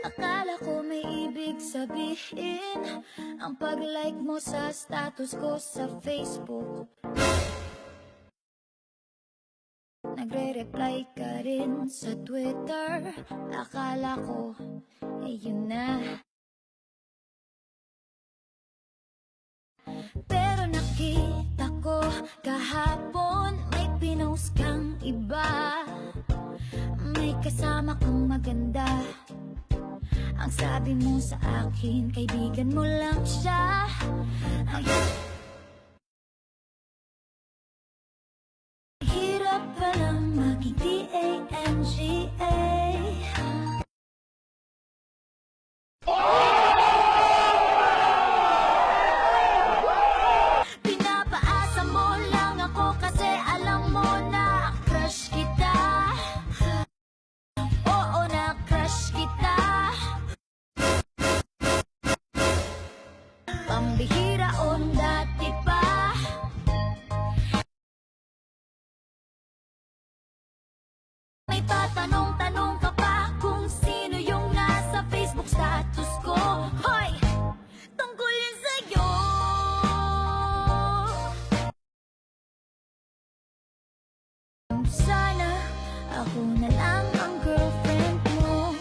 Akala ko may ibig sabihin ang pag-like mo sa status ko sa Facebook. Nagre-reply ka rin sa Twitter. Akala ko, yun na. Pero nakita ko kahapon may pinost kang iba. May kasama kang maganda. Ang sabi mo sa akin, kaibigan mo lang siya. Hirap palang maging D-A-N-G-A. Pinapaasa mo lang ako kasi alam mo na crush kita. Oo, na crush kita. Pambihira o dati pa. May tatanong-tanong ka pa kung sino yung nasa Facebook status ko. Hoy! Tungkol yun sa'yo. Sana ako na lang ang girlfriend mo.